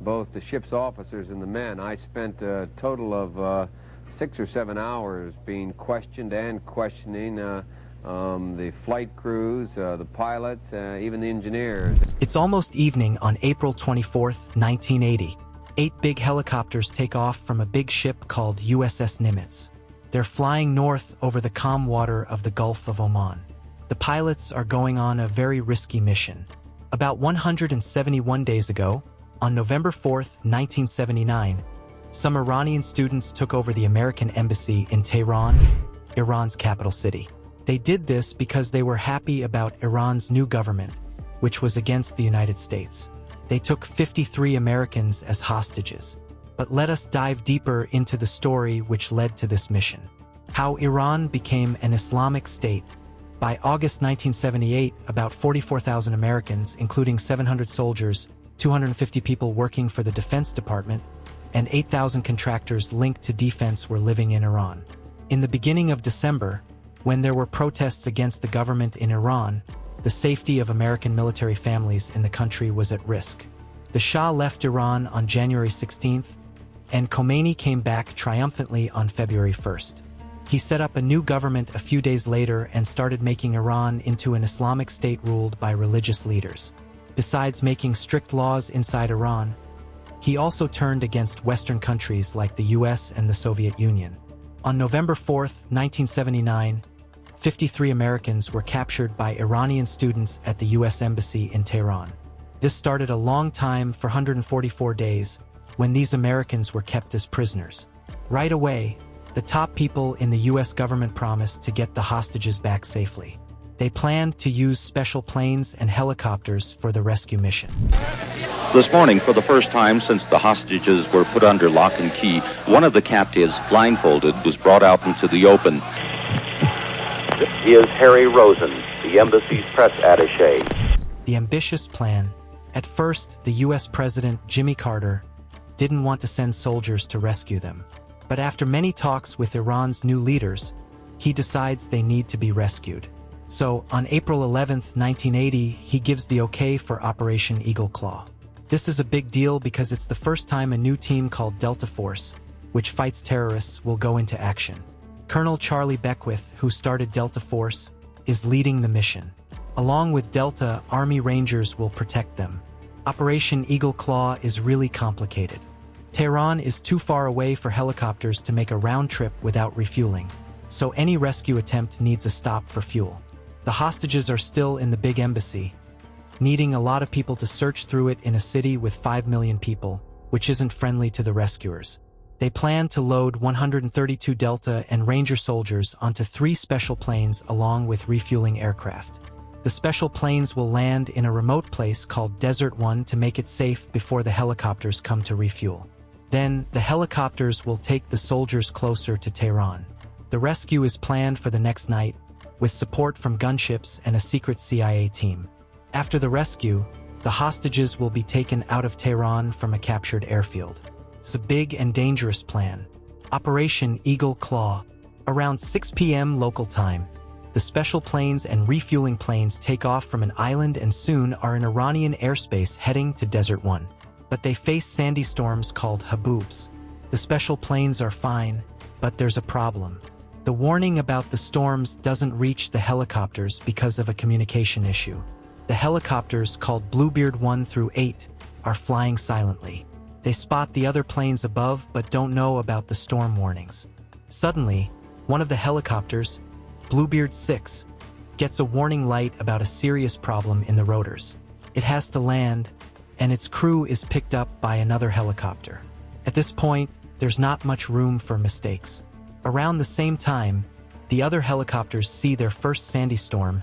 both the ship's officers and the men. I spent a total of 6 or 7 hours being questioned and questioning the flight crews, the pilots, even the engineers. It's almost evening on April 24th, 1980. 8 big helicopters take off from a big ship called USS Nimitz. They're flying north over the calm water of the Gulf of Oman. The pilots are going on a very risky mission. About 171 days ago, on November 4th, 1979, some Iranian students took over the American embassy in Tehran, Iran's capital city. They did this because they were happy about Iran's new government, which was against the United States. They took 53 Americans as hostages. But let us dive deeper into the story which led to this mission. How Iran became an Islamic state. By August 1978, about 44,000 Americans, including 700 soldiers, 250 people working for the Defense Department, and 8,000 contractors linked to defense were living in Iran. In the beginning of December, when there were protests against the government in Iran, the safety of American military families in the country was at risk. The Shah left Iran on January 16th, and Khomeini came back triumphantly on February 1st. He set up a new government a few days later and started making Iran into an Islamic state ruled by religious leaders. Besides making strict laws inside Iran, he also turned against Western countries like the US and the Soviet Union. On November 4th, 1979, 53 Americans were captured by Iranian students at the US Embassy in Tehran. This started a long time for 144 days, when these Americans were kept as prisoners. Right away, the top people in the US government promised to get the hostages back safely. They planned to use special planes and helicopters for the rescue mission. This morning, for the first time since the hostages were put under lock and key, one of the captives, blindfolded, was brought out into the open. He is Harry Rosen, the embassy's press attaché. The ambitious plan. At first, the US President Jimmy Carter didn't want to send soldiers to rescue them. But after many talks with Iran's new leaders, he decides they need to be rescued. So, on April 11th, 1980, he gives the okay for Operation Eagle Claw. This is a big deal because it's the first time a new team called Delta Force, which fights terrorists, will go into action. Colonel Charlie Beckwith, who started Delta Force, is leading the mission. Along with Delta, Army Rangers will protect them. Operation Eagle Claw is really complicated. Tehran is too far away for helicopters to make a round trip without refueling, so any rescue attempt needs a stop for fuel. The hostages are still in the big embassy, needing a lot of people to search through it in a city with 5 million people, which isn't friendly to the rescuers. They plan to load 132 Delta and Ranger soldiers onto 3 special planes along with refueling aircraft. The special planes will land in a remote place called Desert One to make it safe before the helicopters come to refuel. Then, the helicopters will take the soldiers closer to Tehran. The rescue is planned for the next night, with support from gunships and a secret CIA team. After the rescue, the hostages will be taken out of Tehran from a captured airfield. It's a big and dangerous plan. Operation Eagle Claw. Around 6 p.m. local time, the special planes and refueling planes take off from an island and soon are in Iranian airspace heading to Desert One. But they face sandy storms called haboobs. The special planes are fine, but there's a problem. The warning about the storms doesn't reach the helicopters because of a communication issue. The helicopters, called Bluebeard 1 through 8, are flying silently. They spot the other planes above but don't know about the storm warnings. Suddenly, one of the helicopters, Bluebeard 6, gets a warning light about a serious problem in the rotors. It has to land, and its crew is picked up by another helicopter. At this point, there's not much room for mistakes. Around the same time, the other helicopters see their first sandy storm,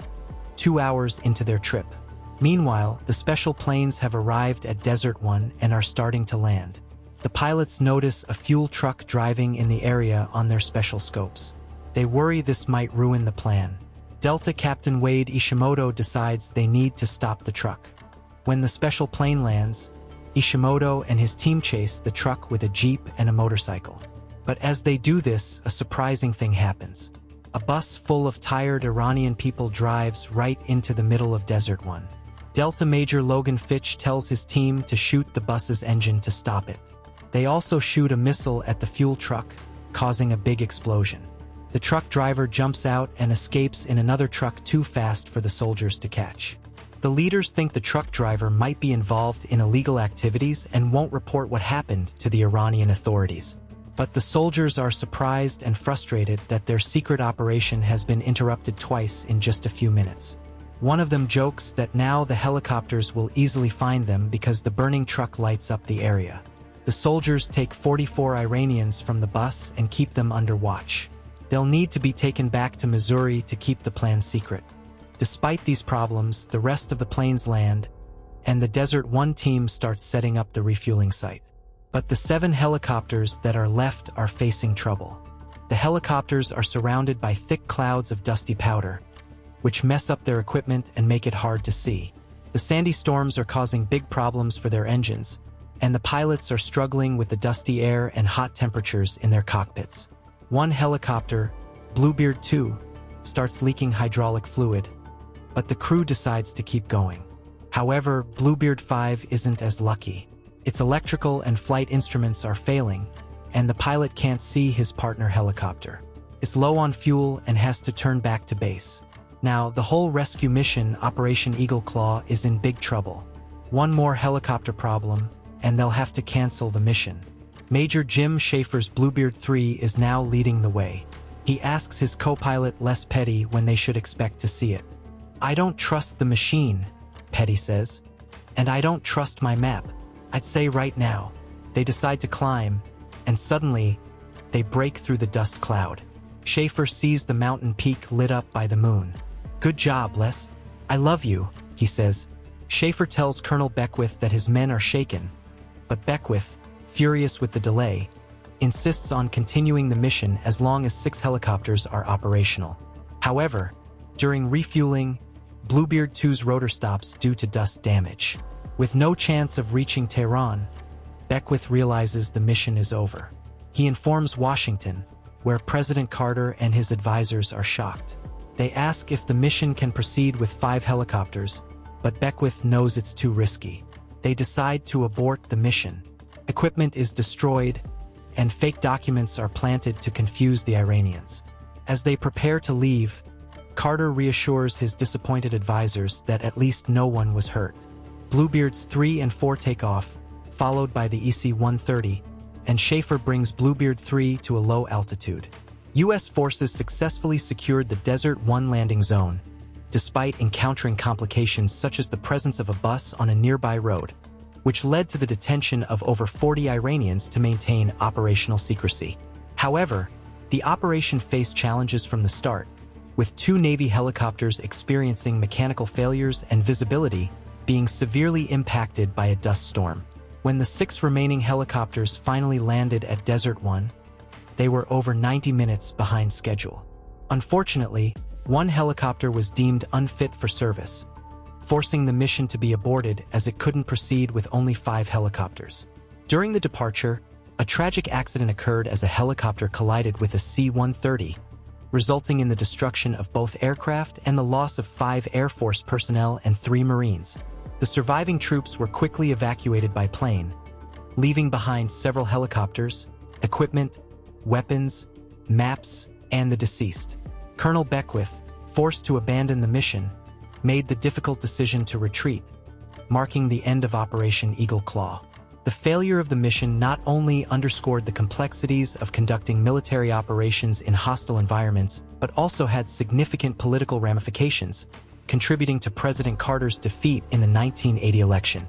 2 hours into their trip. Meanwhile, the special planes have arrived at Desert One and are starting to land. The pilots notice a fuel truck driving in the area on their special scopes. They worry this might ruin the plan. Delta Captain Wade Ishimoto decides they need to stop the truck. When the special plane lands, Ishimoto and his team chase the truck with a jeep and a motorcycle. But as they do this, a surprising thing happens. A bus full of tired Iranian people drives right into the middle of Desert One. Delta Major Logan Fitch tells his team to shoot the bus's engine to stop it. They also shoot a missile at the fuel truck, causing a big explosion. The truck driver jumps out and escapes in another truck too fast for the soldiers to catch. The leaders think the truck driver might be involved in illegal activities and won't report what happened to the Iranian authorities. But the soldiers are surprised and frustrated that their secret operation has been interrupted twice in just a few minutes. One of them jokes that now the helicopters will easily find them because the burning truck lights up the area. The soldiers take 44 Iranians from the bus and keep them under watch. They'll need to be taken back to Missouri to keep the plan secret. Despite these problems, the rest of the planes land, and the Desert One team starts setting up the refueling site. But the 7 helicopters that are left are facing trouble. The helicopters are surrounded by thick clouds of dusty powder, which mess up their equipment and make it hard to see. The sandy storms are causing big problems for their engines, and the pilots are struggling with the dusty air and hot temperatures in their cockpits. One helicopter, Bluebeard 2, starts leaking hydraulic fluid, but the crew decides to keep going. However, Bluebeard 5 isn't as lucky. Its electrical and flight instruments are failing, and the pilot can't see his partner helicopter. It's low on fuel and has to turn back to base. Now, the whole rescue mission, Operation Eagle Claw, is in big trouble. One more helicopter problem, and they'll have to cancel the mission. Major Jim Schaefer's Bluebeard 3 is now leading the way. He asks his co-pilot Les Petty when they should expect to see it. "I don't trust the machine," Petty says. "And I don't trust my map. I'd say right now." They decide to climb, and suddenly, they break through the dust cloud. Schaefer sees the mountain peak lit up by the moon. "Good job, Les. I love you," he says. Schaefer tells Colonel Beckwith that his men are shaken, but Beckwith, furious with the delay, insists on continuing the mission as long as 6 helicopters are operational. However, during refueling, Bluebeard 2's rotor stops due to dust damage. With no chance of reaching Tehran, Beckwith realizes the mission is over. He informs Washington, where President Carter and his advisors are shocked. They ask if the mission can proceed with 5 helicopters, but Beckwith knows it's too risky. They decide to abort the mission. Equipment is destroyed, and fake documents are planted to confuse the Iranians. As they prepare to leave, Carter reassures his disappointed advisors that at least no one was hurt. Bluebeards 3 and 4 take off, followed by the EC-130, and Schaefer brings Bluebeard 3 to a low altitude. U.S. forces successfully secured the Desert One landing zone, despite encountering complications such as the presence of a bus on a nearby road, which led to the detention of over 40 Iranians to maintain operational secrecy. However, the operation faced challenges from the start, with 2 Navy helicopters experiencing mechanical failures and visibility being severely impacted by a dust storm. When the 6 remaining helicopters finally landed at Desert One, they were over 90 minutes behind schedule. Unfortunately, one helicopter was deemed unfit for service, forcing the mission to be aborted as it couldn't proceed with only 5 helicopters. During the departure, a tragic accident occurred as a helicopter collided with a C-130, resulting in the destruction of both aircraft and the loss of 5 Air Force personnel and 3 Marines. The surviving troops were quickly evacuated by plane, leaving behind several helicopters, equipment, weapons, maps, and the deceased. Colonel Beckwith, forced to abandon the mission, made the difficult decision to retreat, marking the end of Operation Eagle Claw. The failure of the mission not only underscored the complexities of conducting military operations in hostile environments, but also had significant political ramifications, contributing to President Carter's defeat in the 1980 election.